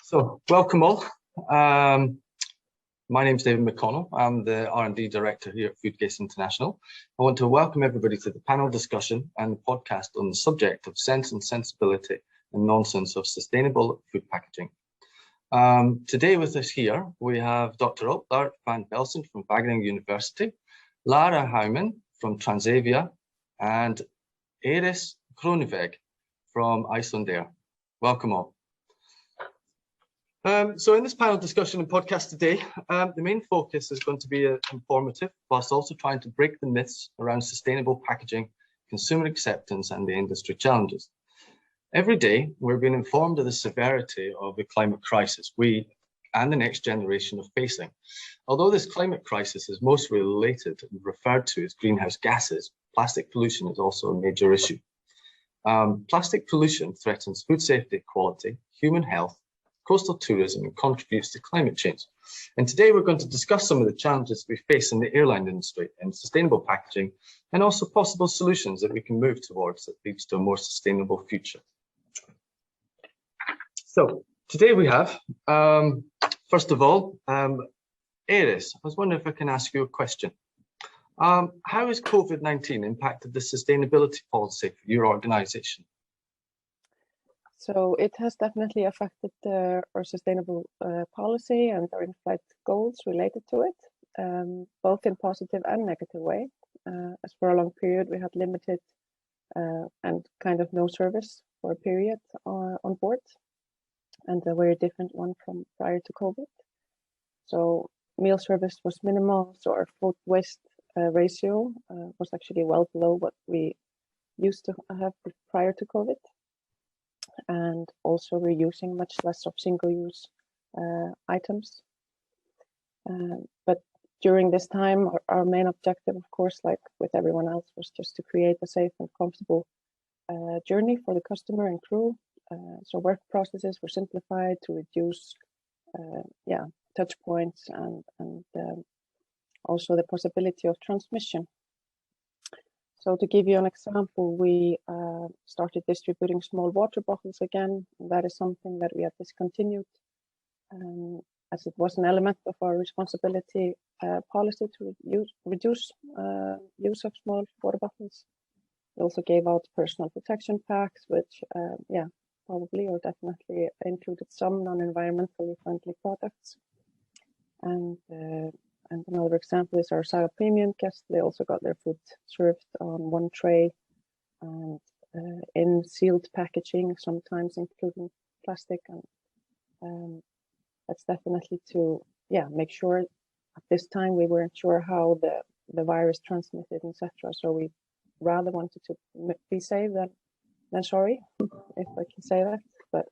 So welcome all. My name is David McConnell. I'm the R&D Director here at Foodcase International. I want to welcome everybody to the panel discussion and the podcast on the subject of sense and sensibility and nonsense of sustainable food packaging. Today with us here, we have Dr. Ulplar van Belsen from Wageningen University, Lara Houwman from Transavia, and Iris Groeneweg from Icelandair. Welcome all. So in this panel discussion and podcast today, the main focus is going to be informative, whilst also trying to break the myths around sustainable packaging, consumer acceptance, and the industry challenges. Every day, we're being informed of the severity of the climate crisis we and the next generation are facing. Although this climate crisis is most related and referred to as greenhouse gases, plastic pollution is also a major issue. Plastic pollution threatens food safety, quality, human health, coastal tourism, and contributes to climate change. And today we're going to discuss some of the challenges we face in the airline industry and sustainable packaging, and also possible solutions that we can move towards that leads to a more sustainable future. So today we have, first of all, Iris, I was wondering if I can ask you a question. How has COVID-19 impacted the sustainability policy for your organization? So it has definitely affected our sustainable policy and our in-flight goals related to it, both in positive and negative way. As for a long period, we had limited and kind of no service for a period on board, and a very different one from prior to COVID. So meal service was minimal, so our food waste ratio was actually well below what we used to have prior to COVID. And also we're using much less of single-use items. But during this time, our main objective, of course, like with everyone else, was just to create a safe and comfortable journey for the customer and crew. So work processes were simplified to reduce touch points and also the possibility of transmission. So to give you an example, we started distributing small water bottles again. That is something that we have discontinued as it was an element of our responsibility policy to reduce use of small water bottles. We also gave out personal protection packs, which probably or definitely included some non-environmentally friendly products. And another example is our Saga Premium guests. They also got their food served on one tray and in sealed packaging, sometimes including plastic. And that's definitely to make sure at this time we weren't sure how the virus transmitted, etc. So we rather wanted to be safe than sorry, if I can say that. But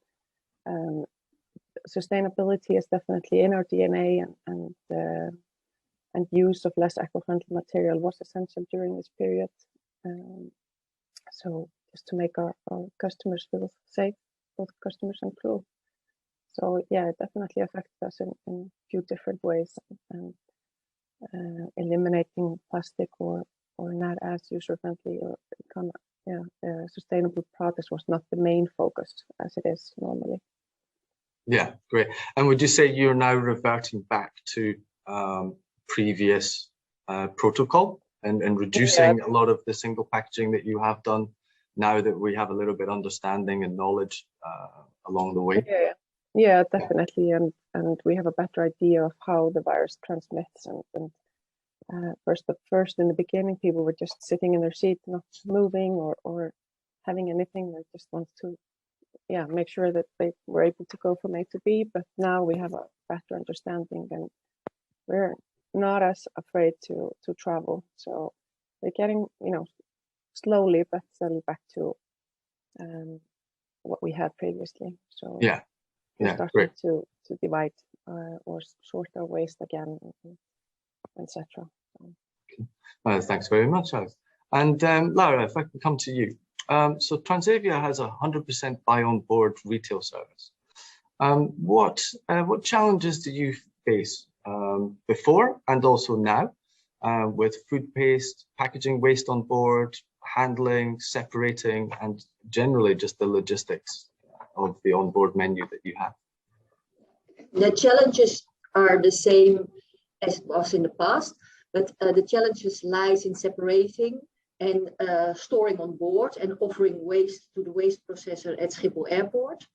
sustainability is definitely in our DNA, and use of less eco-friendly material was essential during this period. So just to make our customers feel safe, both customers and crew. So yeah, it definitely affected us in a few different ways, and eliminating plastic or not as user-friendly or sustainable products was not the main focus as it is normally. Yeah, great. And would you say you're now reverting back to previous protocol and reducing a lot of the single packaging that you have done now that we have a little bit understanding and knowledge along the way? Yeah, definitely. And we have a better idea of how the virus transmits. And first in the beginning, people were just sitting in their seat, not moving or having anything. They just want to make sure that they were able to go from A to B. But now we have a better understanding, and we're not as afraid to travel. So we're getting, slowly but steadily back to what we had previously. So we're starting to divide or sort our waste again, etc. Well, thanks very much, Alice. And Lara, if I can come to you. So Transavia has 100% buy on board retail service. What challenges do you face before and also now with food waste, packaging waste on board, handling, separating, and generally just the logistics of the onboard menu that you have? The challenges are the same as it was in the past, but the challenges lies in separating and storing on board and offering waste to the waste processor at Schiphol Airport.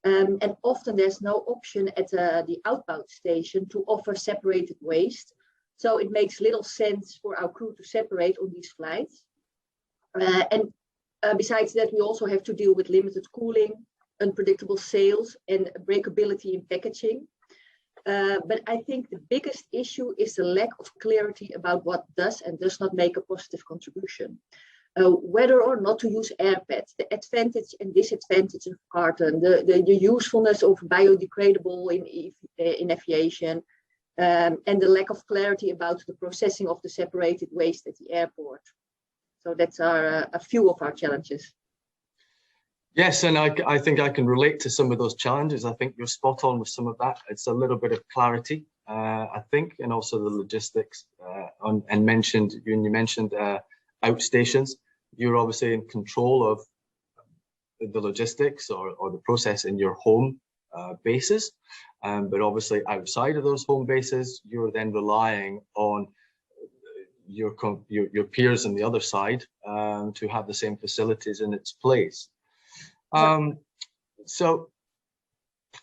And often there's no option at the outbound station to offer separated waste. So it makes little sense for our crew to separate on these flights. And besides that, we also have to deal with limited cooling, unpredictable sales, and breakability in packaging. But I think the biggest issue is the lack of clarity about what does and does not make a positive contribution. Whether or not to use airpads, the advantage and disadvantage of carton, the usefulness of biodegradable in aviation, and the lack of clarity about the processing of the separated waste at the airport. So that's a few of our challenges. Yes, and I think I can relate to some of those challenges. I think you're spot on with some of that. It's a little bit of clarity, I think, and also the logistics. And you mentioned outstations. You're obviously in control of the logistics or the process in your home bases, but obviously outside of those home bases, you're then relying on your peers on the other side to have the same facilities in its place. So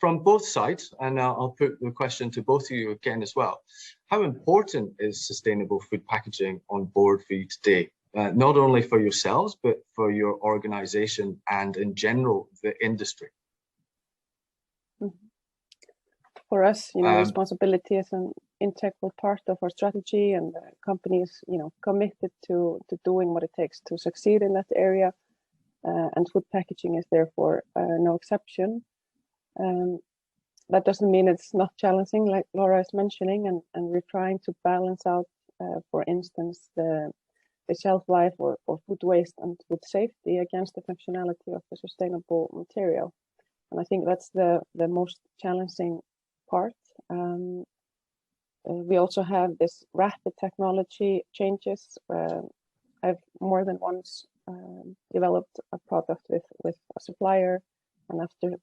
from both sides, and I'll put the question to both of you again as well, how important is sustainable food packaging on board for you today? Not only for yourselves, but for your organization and in general, the industry? For us, responsibility is an integral part of our strategy, and the company is, committed to doing what it takes to succeed in that area. And food packaging is therefore no exception. That doesn't mean it's not challenging, like Laura is mentioning, and we're trying to balance out, for instance, the shelf life or food waste and food safety against the functionality of the sustainable material. And I think that's the most challenging part. We also have this rapid technology changes. I've more than once developed a product with a supplier, and after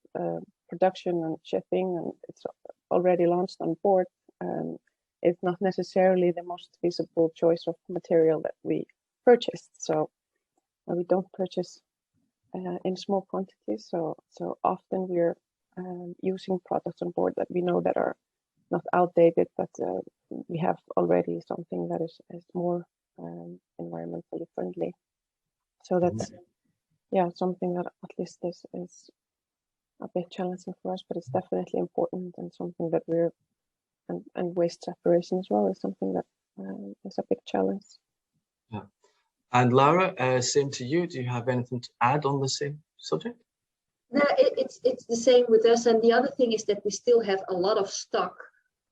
production and shipping, and it's already launched on board, it's not necessarily the most feasible choice of material that we purchased. So we don't purchase in small quantities. So often we're using products on board that we know that are not outdated, but we have already something that is more environmentally friendly. So that's something that at least is a bit challenging for us, but it's definitely important, and something that we're and waste separation as well is something that is a big challenge. Yeah. And Laura, same to you. Do you have anything to add on the same subject? No, it's the same with us. And the other thing is that we still have a lot of stock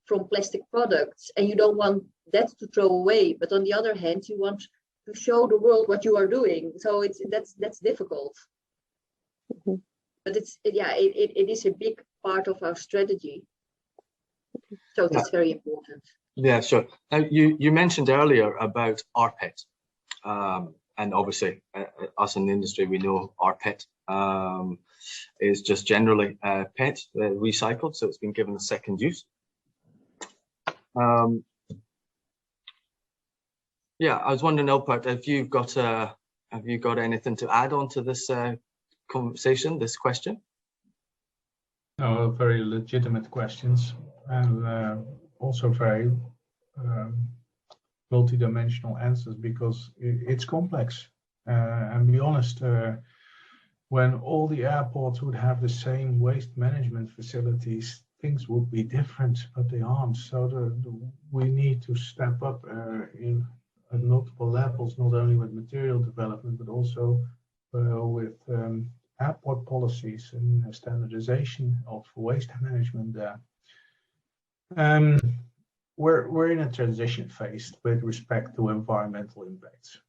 from plastic products, and you don't want that to throw away. But on the other hand, you want to show the world what you are doing. So that's difficult. Mm-hmm. But it is a big part of our strategy. So that's very important. Yeah, sure. Now you mentioned earlier about rPET, and obviously us in the industry, we know rPET is just generally PET recycled, so it's been given a second use. Yeah, I was wondering, Alpert, have you got anything to add on to this conversation, this question? No, very legitimate questions, and also very multi-dimensional answers, because it's complex. And be honest, when all the airports would have the same waste management facilities, things would be different, but they aren't. So we need to step up at multiple levels, not only with material development, but also with airport policies and standardization of waste management there. We're in a transition phase with respect to environmental impacts.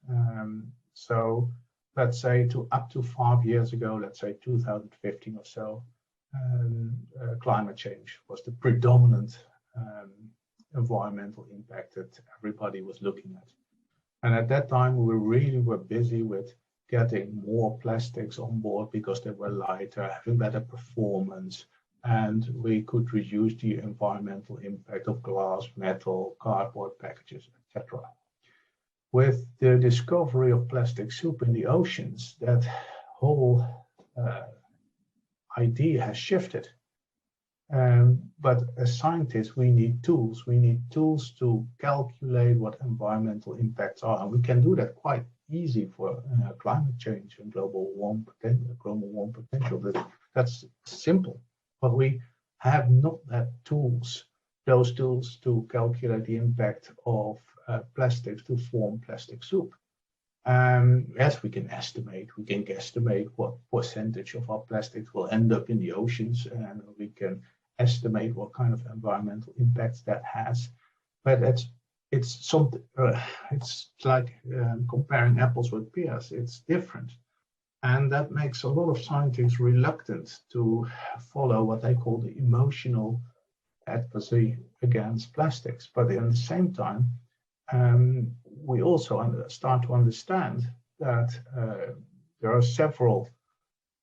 So let's say up to 5 years ago, let's say 2015 or so, climate change was the predominant environmental impact that everybody was looking at. And at that time, we really were busy with getting more plastics on board because they were lighter, having better performance, and we could reduce the environmental impact of glass, metal, cardboard packages, etc. With the discovery of plastic soup in the oceans, that whole idea has shifted. But as scientists, we need tools. We need tools to calculate what environmental impacts are. And we can do that quite easy for climate change and global warming potential. That's simple. But we have not those tools to calculate the impact of plastics to form plastic soup. Yes, we can guesstimate what percentage of our plastics will end up in the oceans, and we can estimate what kind of environmental impacts that has. But it's something. It's like comparing apples with pears. It's different, and that makes a lot of scientists reluctant to follow what they call the emotional advocacy against plastics. But at the same time, we also start to understand that there are several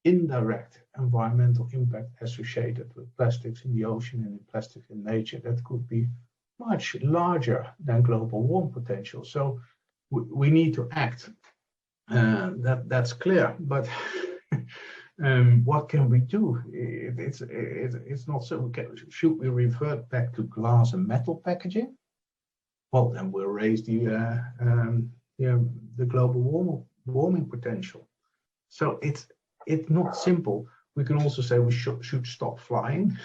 indirect environmental impacts associated with plastics in the ocean and plastics in nature that could be much larger than global warming potential. So we need to act. That's clear. But what can we do? It's not so. Should we revert back to glass and metal packaging? Well, then we'll raise the global warming potential. So it's not simple. We can also say we should stop flying.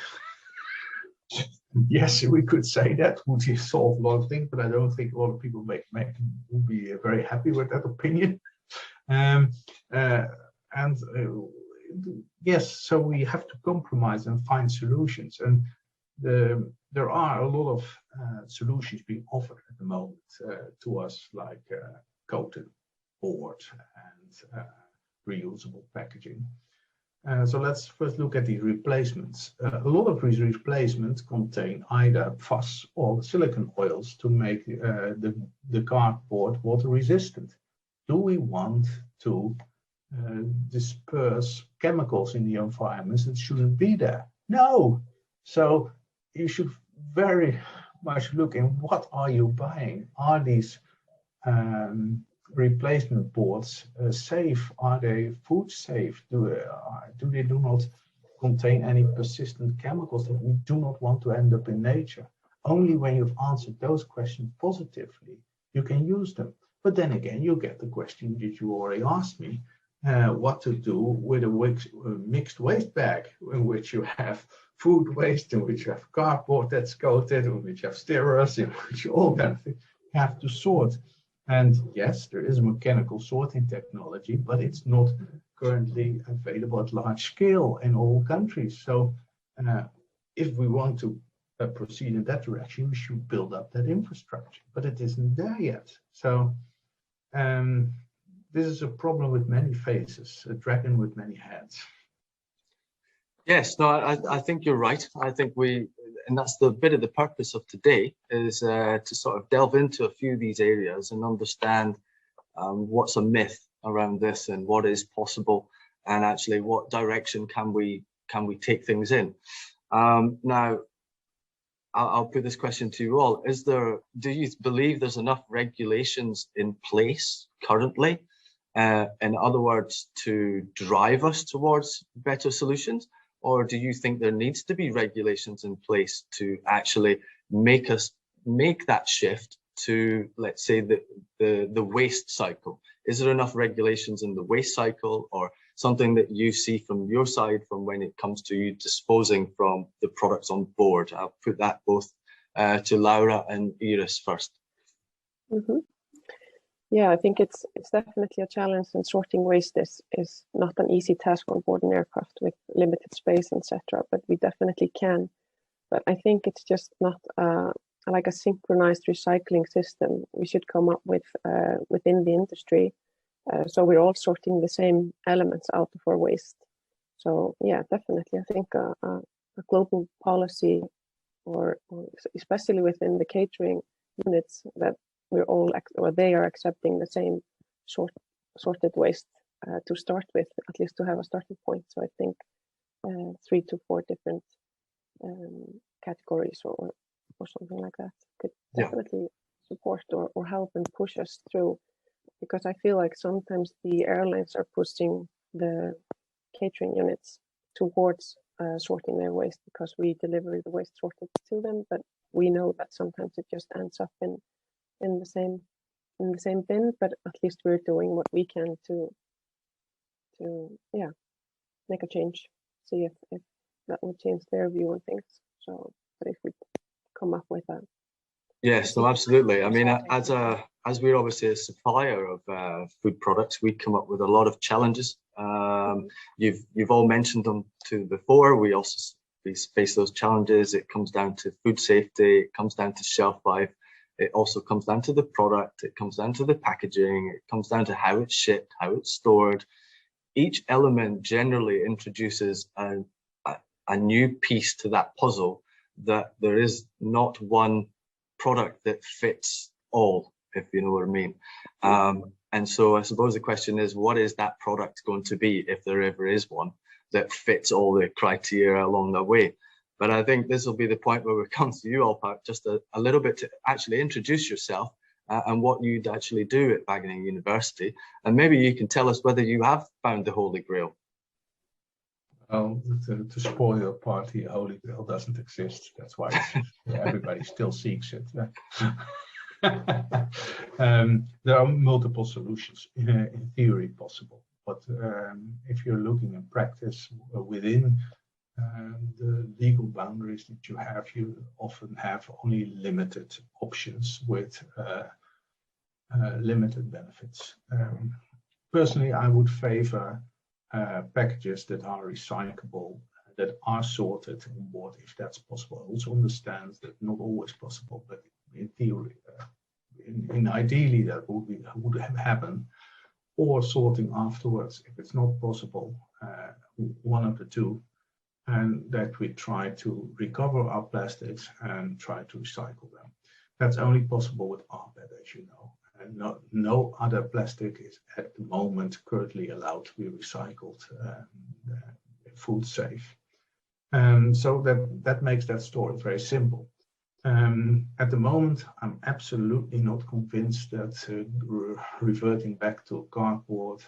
Yes, we could say that would solve a lot of things, but I don't think a lot of people would be very happy with that opinion. Yes, so we have to compromise and find solutions, and there are a lot of solutions being offered at the moment to us, like coated board and reusable packaging. So let's first look at the replacements. A lot of these replacements contain either PFAS or silicon oils to make the cardboard water resistant. Do we want to disperse chemicals in the environment that shouldn't be there? No. So you should very much look in what are you buying. Are these replacement boards safe? Are they food safe? Do they do not contain any persistent chemicals that we do not want to end up in nature? Only when you've answered those questions positively, you can use them. But then again, you get the question that you already asked me, what to do with a mixed waste bag in which you have food waste, in which you have cardboard that's coated, in which you have stirrers, in which you all kind of things have to sort. And yes, there is a mechanical sorting technology, but it's not currently available at large scale in all countries. So if we want to proceed in that direction, we should build up that infrastructure, but it isn't there yet. So this is a problem with many faces, a dragon with many heads. Yes, no, I think you're right. I think and that's the bit of the purpose of today, is to sort of delve into a few of these areas and understand what's a myth around this and what is possible, and actually what direction can we take things in. Now, I'll put this question to you all. Do you believe there's enough regulations in place currently, in other words, to drive us towards better solutions? Or do you think there needs to be regulations in place to actually make that shift to, let's say, the waste cycle? Is there enough regulations in the waste cycle, or something that you see from your side from when it comes to you disposing from the products on board? I'll put that both to Laura and Iris first. Mm-hmm. Yeah, I think it's definitely a challenge, and sorting waste is not an easy task on board an aircraft with limited space, etc. But we definitely can. But I think it's just not like a synchronized recycling system. We should come up with within the industry, so we're all sorting the same elements out of our waste. So yeah, definitely, I think a global policy, or especially within the catering units, that we're all, or they are accepting the same sorted waste to start with, at least to have a starting point. So I think 3 to 4 different categories or something like that could definitely support or help and push us through, because I feel like sometimes the airlines are pushing the catering units towards sorting their waste because we deliver the waste sorted to them, but we know that sometimes it just ends up in the same bin. But at least we're doing what we can to make a change, see if that will change their view on things. So, but if we come up with that. Yes, no, absolutely. I mean, as we're obviously a supplier of food products, we come up with a lot of challenges. You've all mentioned them too before. We also face those challenges. It comes down to food safety. It comes down to shelf life. It also comes down to the product. It comes down to the packaging. It comes down to how it's shipped, how it's stored. Each element generally introduces a new piece to that puzzle, that there is not one product that fits all, if you know what I mean. And so I suppose the question is, what is that product going to be, if there ever is one, that fits all the criteria along the way? But I think this will be the point where we come to you, Alpart, just a little bit to actually introduce yourself and what you'd actually do at Wageningen University. And maybe you can tell us whether you have found the Holy Grail. Well, to spoil your party, Holy Grail doesn't exist. That's why everybody still seeks it. There are multiple solutions in theory possible, but if you're looking in practice within the legal boundaries that you often have only limited options with limited benefits. Personally, I would favor packages that are recyclable, that are sorted on board, if that's possible. I also understand that not always possible, but in theory, ideally that would happen, or sorting afterwards if it's not possible, one of the two, and that we try to recover our plastics and try to recycle them. That's only possible with rPET, as you know. And no other plastic is at the moment currently allowed to be recycled, food safe. So that makes that story very simple. At the moment, I'm absolutely not convinced that reverting back to cardboard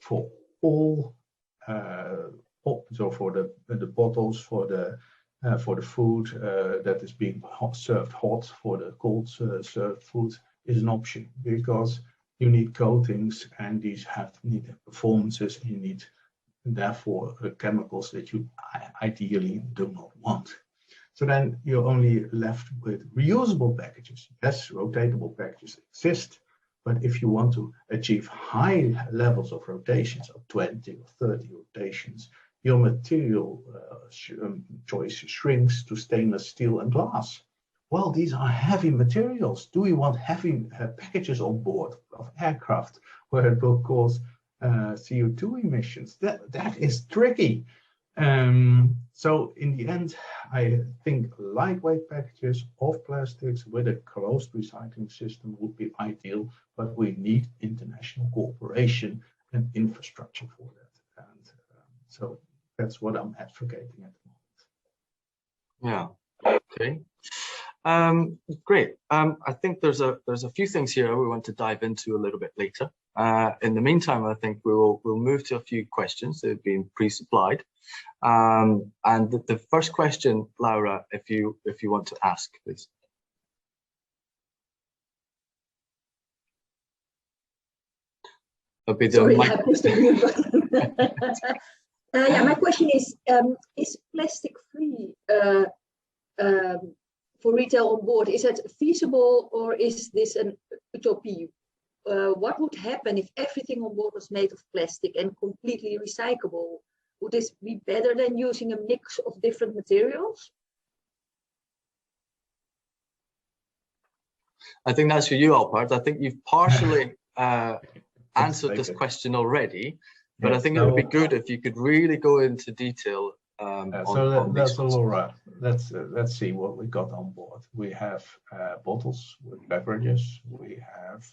for all, so for the bottles, for the food that is being served hot, for the cold served food, is an option, because you need coatings, and these need performances, and you need therefore chemicals that you ideally do not want. So then you're only left with reusable packages. Yes, rotatable packages exist, but if you want to achieve high levels of rotations, of 20 or 30 rotations, your material choice shrinks to stainless steel and glass. Well, these are heavy materials. Do we want heavy packages on board of aircraft where it will cause CO2 emissions? That is tricky. So in the end, I think lightweight packages of plastics with a closed recycling system would be ideal, but we need international cooperation and infrastructure for that. And so that's what I'm advocating at the moment. Yeah. Okay. Great. I think there's a few things here we want to dive into a little bit later. In the meantime, I think we'll move to a few questions that have been pre-supplied. And the first question, Laura, if you want to ask, please. Sorry, I pushed the mute button. Yeah, my question is plastic free for retail on board? Is that feasible, or is this an utopia? What would happen if everything on board was made of plastic and completely recyclable? Would this be better than using a mix of different materials? I think that's for you, Alpart. I think you've partially answered this question already, but I think it would be good if you could really go into detail. Laura, let's see what we got on board. We have bottles with beverages. We have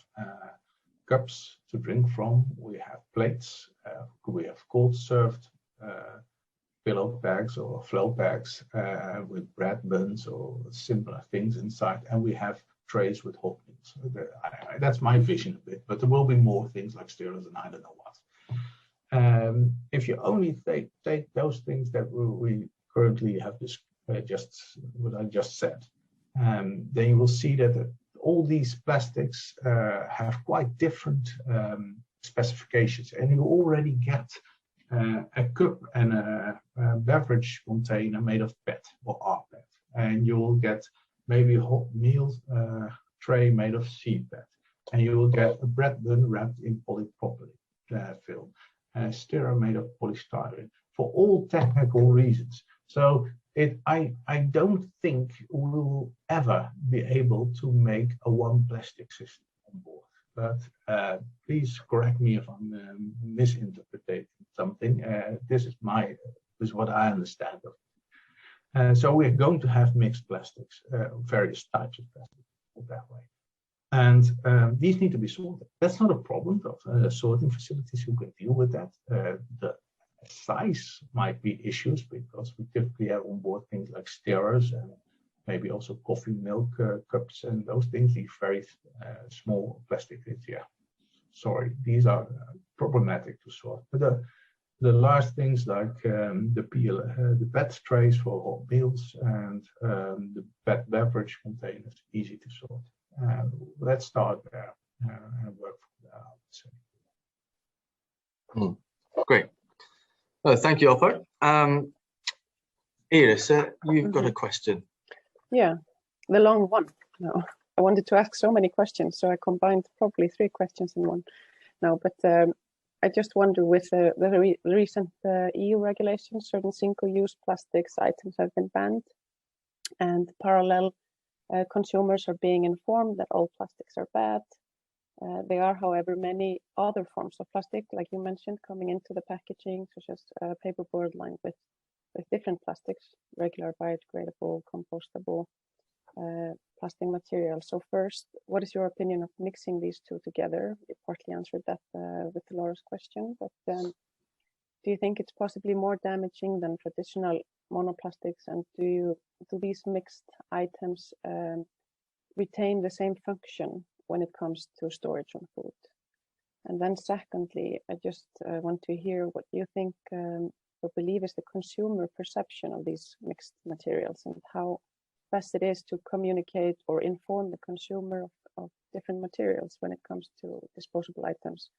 cups to drink from. We have plates. We have cold served pillow bags or flow bags with bread buns or similar things inside, and we have trays with hot meals. That's my vision of it, but there will be more things like stirrers and I don't know what. If you only take those things that we currently have this just what I just said, then you will see that all these plastics have quite different specifications, and you already get a cup and a beverage container made of PET or rPET, and you will get maybe a hot meal tray made of CPET, and you will get a bread bun wrapped in polypropylene film, a stirrer made of polystyrene, for all technical reasons. So I don't think we will ever be able to make a one plastic system on board. But please correct me if I'm misinterpreting something. This is what I understand of it. So we're going to have mixed plastics, various types of plastic that way. And these need to be sorted. That's not a problem. Sorting facilities who can deal with that. The size might be issues because we typically have on board things like stirrers and maybe also coffee milk cups and those things, these very small plastic things. Yeah, sorry, these are problematic to sort. But the large things like the PET trays for hot meals and the PET beverage containers, easy to sort. Let's start there and work from there, I would say. Great. Well, thank you, Alfred. Iris, you've got a question. Yeah, the long one. No, I wanted to ask so many questions, so I combined probably 3 questions in one. No, but I just wonder, with the recent EU regulations, certain single-use plastics items have been banned, and parallel consumers are being informed that all plastics are bad. There are, however, many other forms of plastic, like you mentioned, coming into the packaging, such as paperboard lined with different plastics, regular, biodegradable, compostable plastic materials. So first, what is your opinion of mixing these two together? You partly answered that with Laura's question, but do you think it's possibly more damaging than traditional monoplastics, and do these mixed items retain the same function when it comes to storage on food? And then secondly, I just want to hear what you think or believe is the consumer perception of these mixed materials, and how best it is to communicate or inform the consumer of different materials when it comes to disposable items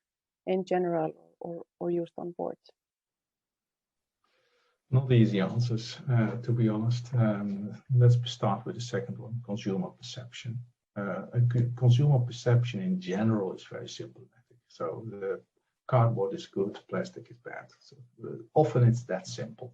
in general or used on board. Not easy answers, to be honest. Let's start with the second one, consumer perception. Consumer perception in general is very symptomatic. So the cardboard is good, plastic is bad. So often it's that simple.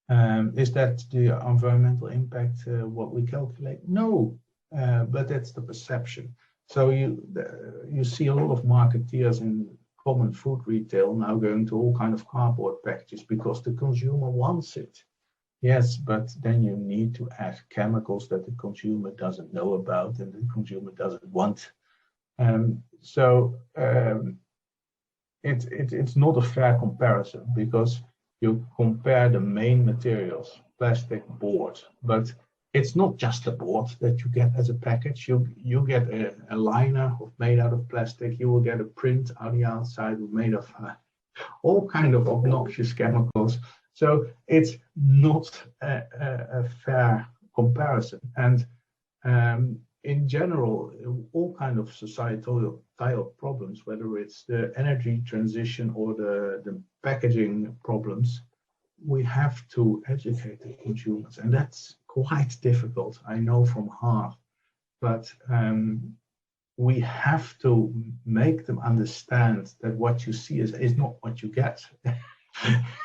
Is that the environmental impact what we calculate? No, but that's the perception. So you see a lot of marketeers in common food retail now going to all kind of cardboard packages because the consumer wants it. Yes, but then you need to add chemicals that the consumer doesn't know about and the consumer doesn't want. It's not a fair comparison, because you compare the main materials, plastic, board, but it's not just the board that you get as a package. You get a liner made out of plastic. You will get a print on the outside made of all kind of obnoxious chemicals. So it's not a fair comparison. And in general, all kind of societal problems, whether it's the energy transition or the packaging problems, we have to educate the consumers, and that's quite difficult, I know from heart, but we have to make them understand that what you see is not what you get.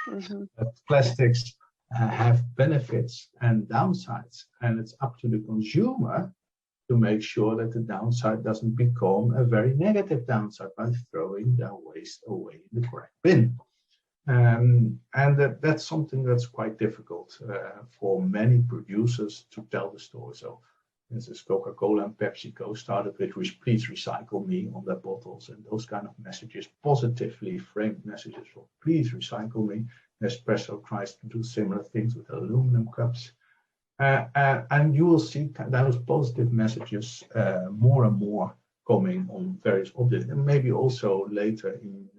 Mm-hmm. Plastics have benefits and downsides, and it's up to the consumer to make sure that the downside doesn't become a very negative downside by throwing their waste away in the correct bin. And that's something that's quite difficult for many producers to tell the story. So, for instance, Coca-Cola and PepsiCo started with "Please recycle me" on their bottles, and those kind of messages, positively framed messages for "Please recycle me." Nespresso tries to do similar things with aluminum cups. And you will see those positive messages more and more coming on various objects, and maybe also later in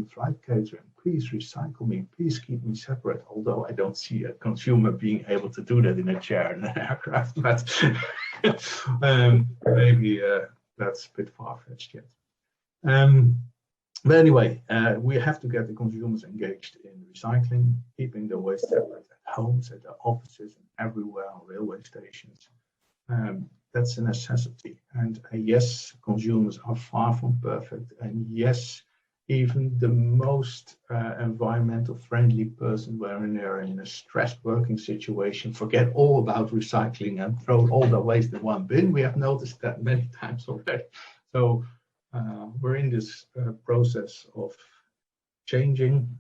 flight catering. Please recycle me, please keep me separate. Although I don't see a consumer being able to do that in a chair in an aircraft, but maybe that's a bit far-fetched yet. But anyway, we have to get the consumers engaged in recycling, keeping the waste separate at homes, at their offices, and everywhere on railway stations. That's a necessity. And yes, consumers are far from perfect. And yes, even the most environmental friendly person, when they're in a stressed working situation, forget all about recycling and throw all the waste in one bin. We have noticed that many times already. So we're in this process of changing.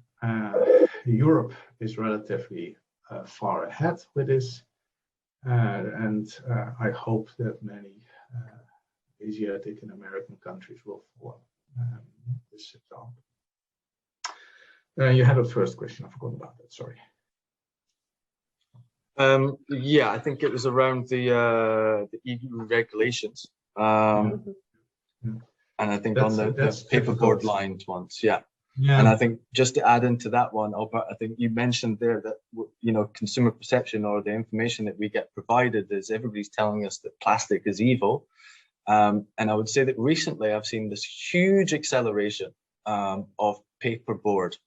Europe is relatively far ahead with this. And I hope that many Asiatic and American countries will follow this example. You had a first question, I forgot about that, sorry. Yeah, I think it was around the EU regulations. And I think on the paperboard lined ones, yeah. And I think just to add into that one, Albert, I think you mentioned there that, you know, consumer perception or the information that we get provided is everybody's telling us that plastic is evil. And I would say that recently I've seen this huge acceleration of paperboard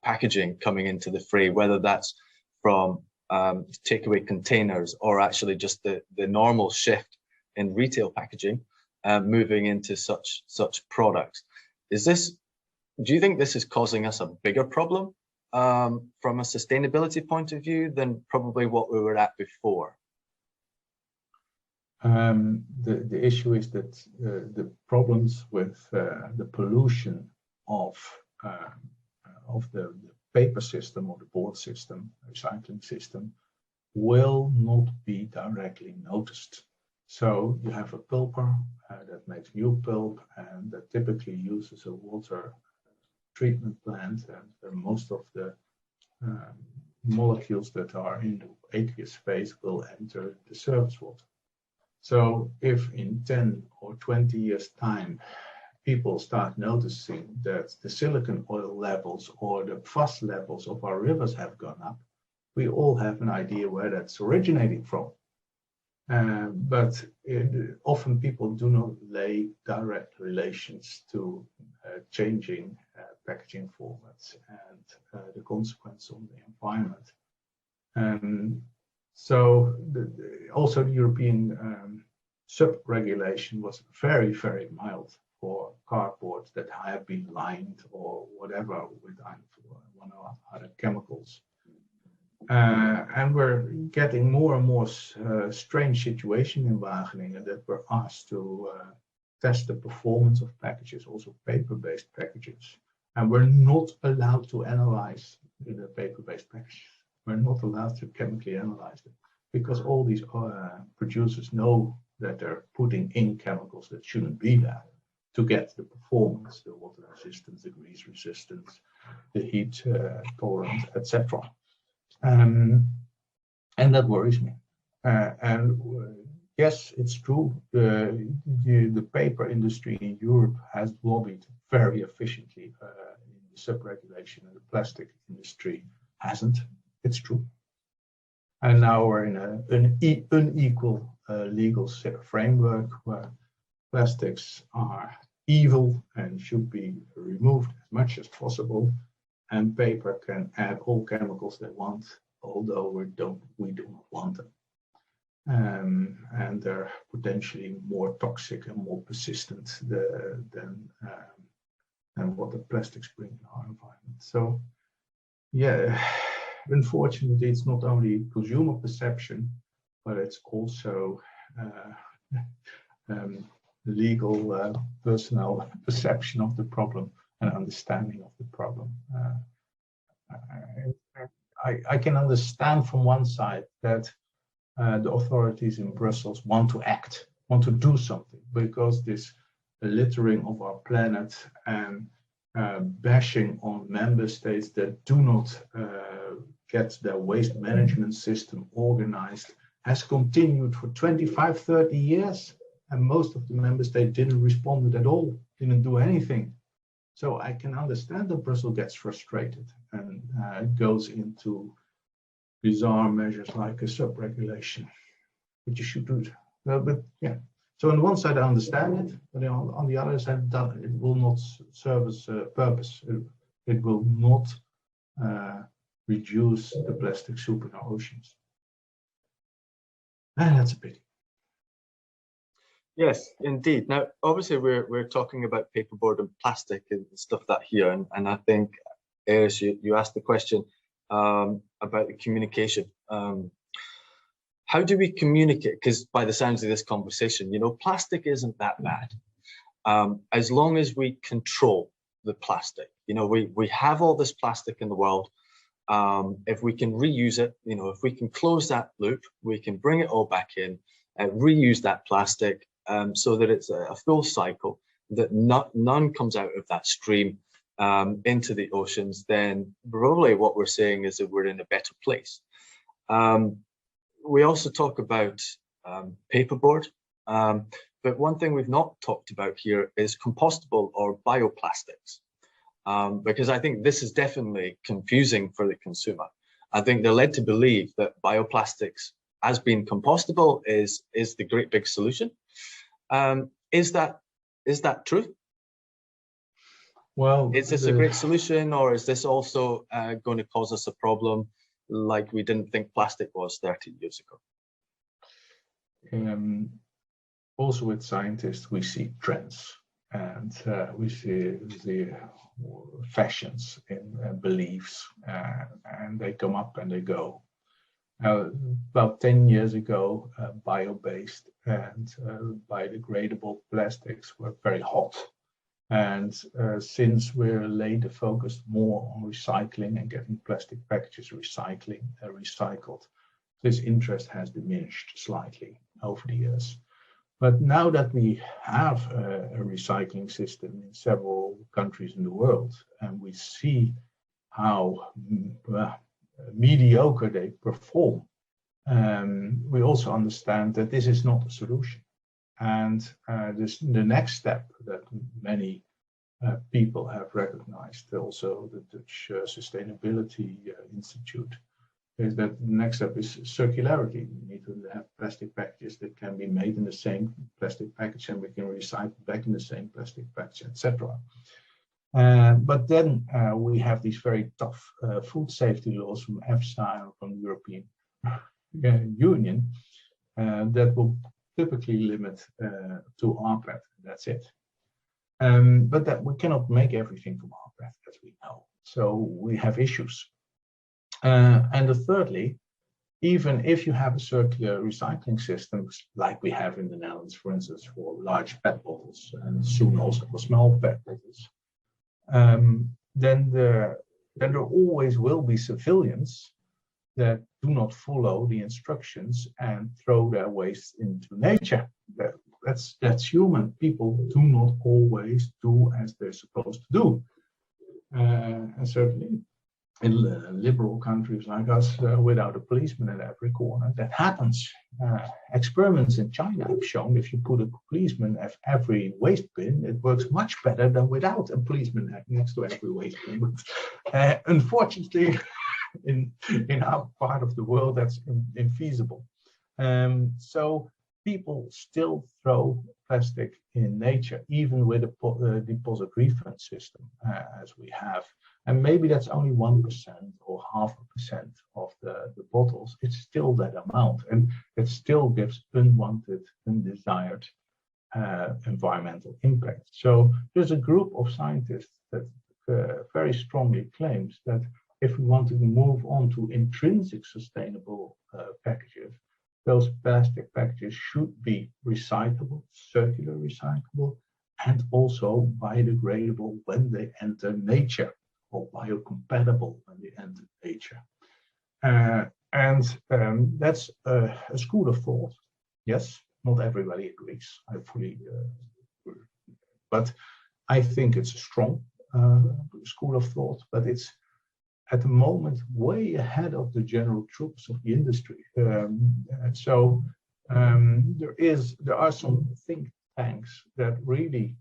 packaging coming into the fray, whether that's from takeaway containers or actually just the normal shift in retail packaging, moving into such products. Do you think this is causing us a bigger problem from a sustainability point of view than probably what we were at before? The issue is that the problems with the pollution of the paper system or the board system, recycling system, will not be directly noticed. So you have a pulper that makes new pulp and that typically uses a water treatment plant, and most of the molecules that are in the aqueous phase will enter the surface water. So if in 10 or 20 years' time, people start noticing that the silicon oil levels or the PFAS levels of our rivers have gone up, we all have an idea where that's originating from. But often people do not lay direct relations to changing packaging formats and the consequence on the environment. So also the European sub-regulation was very, very mild for cardboard that have been lined or whatever with one or other chemicals. And we're getting more and more strange situation in Wageningen that we're asked to test the performance of packages, also paper-based packages. And we're not allowed to analyze the paper-based packages. We're not allowed to chemically analyze them because all these producers know that they're putting in chemicals that shouldn't be there to get the performance, the water resistance, the grease resistance, the heat tolerance, etc. And that worries me. Yes, it's true. The paper industry in Europe has lobbied very efficiently in the sub-regulation, and the plastic industry hasn't. It's true. And now we're in an unequal legal framework where plastics are evil and should be removed as much as possible, and paper can add all chemicals they want, although we do not want them. And they're potentially more toxic and more persistent than what the plastics bring in our environment. So, yeah, unfortunately, it's not only consumer perception, but it's also legal personnel perception of the problem and understanding of the problem. I can understand from one side that the authorities in Brussels want to act, want to do something, because this littering of our planet and bashing on member states that do not get their waste management system organized has continued for 25, 30 years, and most of the member states didn't respond at all, didn't do anything. So I can understand that Brussels gets frustrated and goes into bizarre measures like a sub-regulation, which you should do. But yeah, so on one side I understand it, but on the other side it will not serve as a purpose. It will not reduce the plastic soup in our oceans. And that's a pity. Yes, indeed. Now, obviously, we're talking about paperboard and plastic and stuff that here, and I think, Eris, you asked the question about the communication. How do we communicate? Because by the sounds of this conversation, you know, plastic isn't that bad, as long as we control the plastic. You know, we have all this plastic in the world. If we can reuse it, you know, if we can close that loop, we can bring it all back in, reuse that plastic. So that it's a full cycle, that none comes out of that stream into the oceans, then probably what we're saying is that we're in a better place. We also talk about paperboard, but one thing we've not talked about here is compostable or bioplastics, because I think this is definitely confusing for the consumer. I think they're led to believe that bioplastics as being compostable is the great big solution. Is that true? Well, is this a great solution, or is this also going to cause us a problem like we didn't think plastic was 30 years ago? Also with scientists, we see trends, and we see the fashions in beliefs, and they come up and they go. About 10 years ago, bio-based and biodegradable plastics were very hot. And since we're later focused more on recycling and getting plastic packages recycled, this interest has diminished slightly over the years. But now that we have a recycling system in several countries in the world, and we see how mediocre they perform, we also understand that this is not a solution. And the next step that many people have recognized, also the Dutch Sustainability Institute, is that the next step is circularity. We need to have plastic packages that can be made in the same plastic package, and we can recycle back in the same plastic package, etc. But then we have these very tough food safety laws from EFSA and from the European Union that will typically limit to rPET. That's it. But that we cannot make everything from rPET, as we know. So we have issues. And thirdly, even if you have a circular recycling system, like we have in the Netherlands, for instance, for large PET bottles, and soon also for small PET bottles, then there always will be civilians that do not follow the instructions and throw their waste into nature. That's human. People do not always do as they're supposed to do. And certainly in liberal countries like us, without a policeman at every corner, that happens. Experiments in China have shown if you put a policeman at every waste bin, it works much better than without a policeman next to every waste bin. But unfortunately, in our part of the world, that's infeasible. So people still throw plastic in nature, even with a deposit refund system, as we have. And maybe that's only 1% or 0.5% of the bottles. It's still that amount, and it still gives unwanted, undesired environmental impact. So there's a group of scientists that very strongly claims that if we want to move on to intrinsic sustainable packages, those plastic packages should be recyclable, circular recyclable, and also biodegradable when they enter nature, or biocompatible when they enter nature. That's a school of thought. Yes, not everybody agrees. I fully agree. But I think it's a strong school of thought, but it's at the moment way ahead of the general troops of the industry. There are some think tanks that really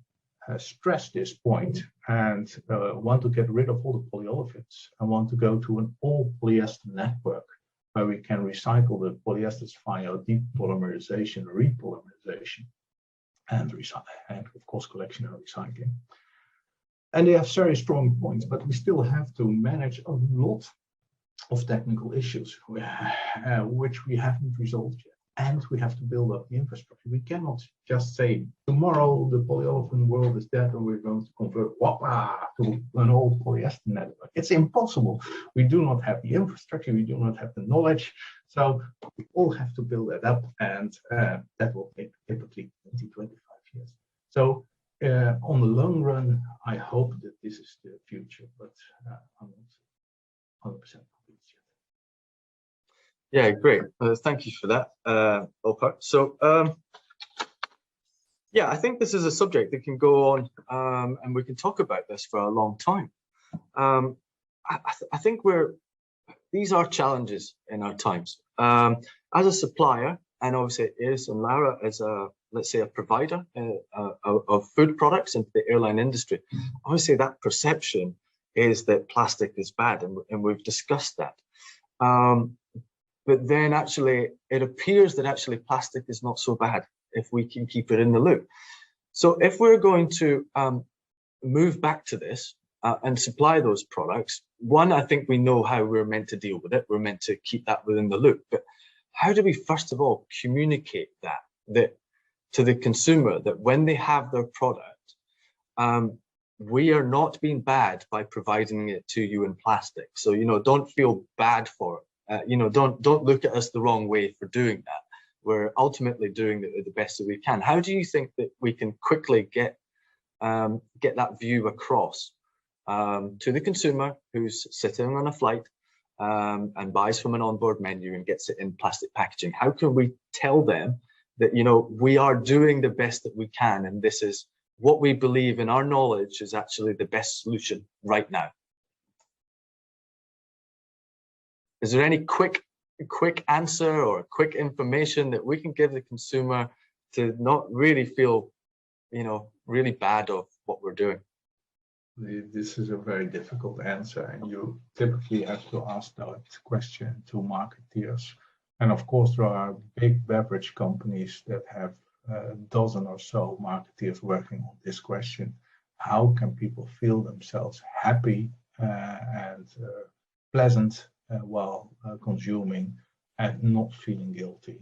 stress this point and want to get rid of all the polyolefins and want to go to an all polyester network where we can recycle the polyesters via depolymerization, repolymerization, and of course collection and recycling. And they have very strong points, but we still have to manage a lot of technical issues, which we haven't resolved yet. And we have to build up the infrastructure. We cannot just say, tomorrow the polyolefin world is dead and we're going to convert to an old polyester network. It's impossible. We do not have the infrastructure, we do not have the knowledge. So we all have to build that up, and that will take typically 20, 25 years. So on the long run, I hope that this is the future, but I'm not 100% convinced yet. Yeah, great. Thank you for that, Olpert. So, yeah, I think this is a subject that can go on, and we can talk about this for a long time. I think these are challenges in our times. As a supplier, and obviously Iris and Lara as let's say a provider of food products into the airline industry, obviously that perception is that plastic is bad, and we've discussed that. But then actually it appears that actually plastic is not so bad if we can keep it in the loop. So if we're going to move back to this and supply those products, one, I think we know how we're meant to deal with it. We're meant to keep that within the loop. But how do we first of all communicate that to the consumer, that when they have their product, we are not being bad by providing it to you in plastic. So, you know, don't feel bad for it. You know, don't look at us the wrong way for doing that. We're ultimately doing it the best that we can. How do you think that we can quickly get that view across to the consumer who's sitting on a flight and buys from an onboard menu and gets it in plastic packaging? How can we tell them that, you know, we are doing the best that we can, and this is what we believe in our knowledge is actually the best solution right now? Is there any quick answer or quick information that we can give the consumer to not really feel, you know, really bad of what we're doing? This is a very difficult answer, and you typically have to ask that question to marketeers. And of course, there are big beverage companies that have a dozen or so marketeers working on this question. How can people feel themselves happy and pleasant while consuming and not feeling guilty?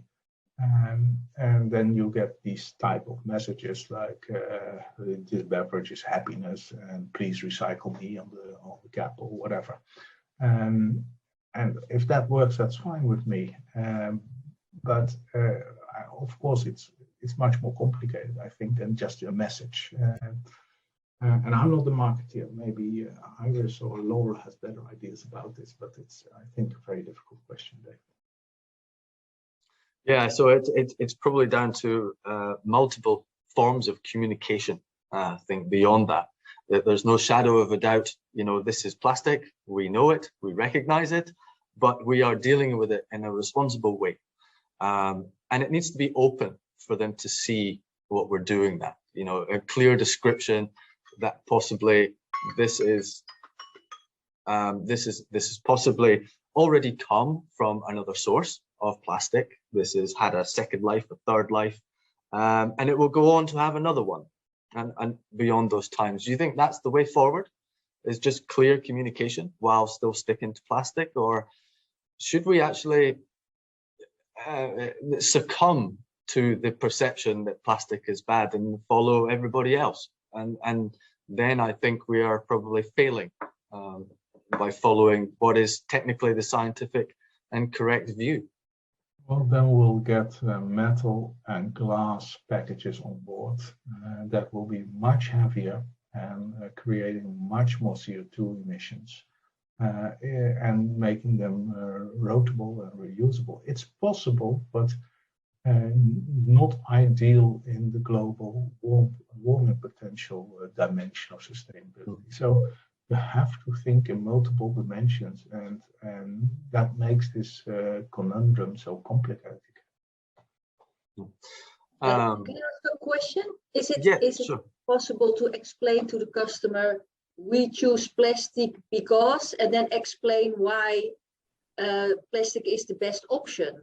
And then you get these type of messages like this beverage is happiness and please recycle me on the cap or whatever. And if that works, that's fine with me. But of course, it's much more complicated, I think, than just a message. And I'm not the marketeer. Maybe Iris or Laura has better ideas about this, but it's, I think, a very difficult question, Dave. Yeah, so it's probably down to multiple forms of communication. I think beyond that there's no shadow of a doubt. You know, this is plastic. We know it. We recognize it, but we are dealing with it in a responsible way, and it needs to be open for them to see what we're doing. That, you know, a clear description that possibly this is possibly already come from another source of plastic. This has had a second life, a third life, and it will go on to have another one, and beyond those times. Do you think that's the way forward, is just clear communication while still sticking to plastic? Or should we actually succumb to the perception that plastic is bad and follow everybody else? And then I think we are probably failing by following what is technically the scientific and correct view. Well, then we'll get metal and glass packages on board that will be much heavier and creating much more CO2 emissions and making them rotable and reusable. It's possible, but not ideal in the global warming potential dimension of sustainability. So you have to think in multiple dimensions, and that makes this conundrum so complicated. Can I ask a question? Is it sure. possible to explain to the customer, we choose plastic because, and then explain why plastic is the best option?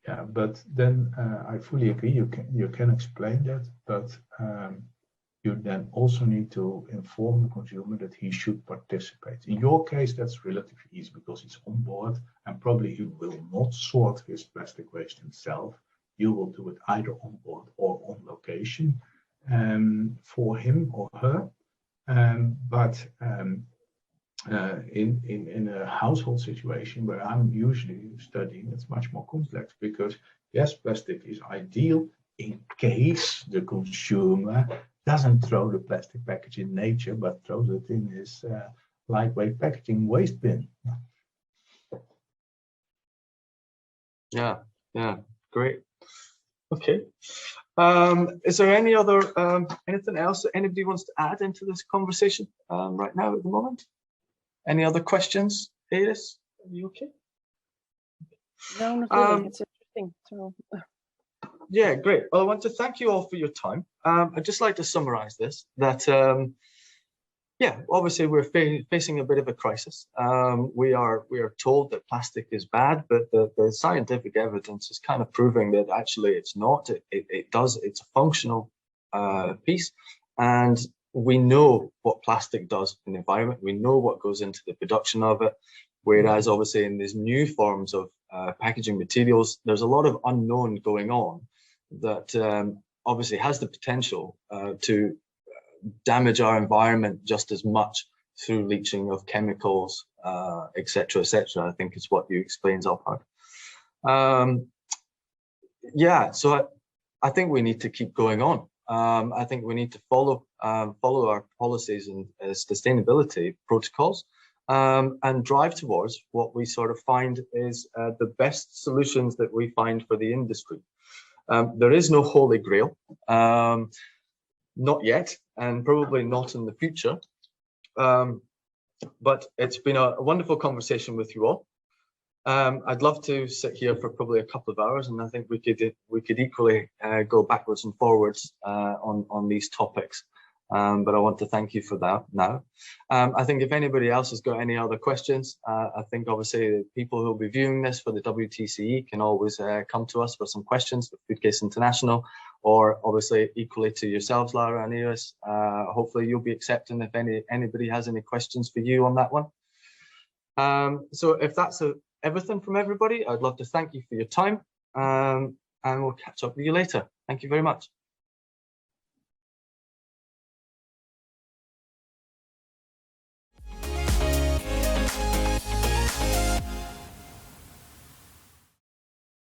Yeah, but then I fully agree. You can explain that, but you then also need to inform the consumer that he should participate. In your case, that's relatively easy because it's on board, and probably he will not sort his plastic waste himself. You will do it either on board or on location for him or her. But in a household situation where I'm usually studying, it's much more complex because yes, plastic is ideal in case the consumer doesn't throw the plastic package in nature, but throws it in his lightweight packaging waste bin. Yeah, great. Okay. Is there any other anything else that anybody wants to add into this conversation right now at the moment? Any other questions, Iris? Are you okay? No, not really. It's interesting. So. Yeah, great. Well, I want to thank you all for your time. I'd just like to summarize this, that, yeah, obviously we're facing a bit of a crisis. We are told that plastic is bad, but the scientific evidence is kind of proving that actually it's not. It's a functional piece. And we know what plastic does in the environment. We know what goes into the production of it. Whereas obviously in these new forms of packaging materials, there's a lot of unknown going on that obviously has the potential to damage our environment just as much through leaching of chemicals, etc., I think is what you explained, Alpard. Yeah, so I think we need to keep going on. I think we need to follow our policies and sustainability protocols and drive towards what we sort of find is the best solutions that we find for the industry. There is no holy grail, not yet, and probably not in the future. But it's been a wonderful conversation with you all. I'd love to sit here for probably a couple of hours, and I think we could equally go backwards and forwards on these topics. But I want to thank you for that now. I think if anybody else has got any other questions, I think obviously the people who will be viewing this for the WTCE can always come to us for some questions with Foodcase International, or obviously equally to yourselves, Lara and Iris. Hopefully you'll be accepting if anybody has any questions for you on that one. So if that's everything from everybody, I'd love to thank you for your time, and we'll catch up with you later. Thank you very much.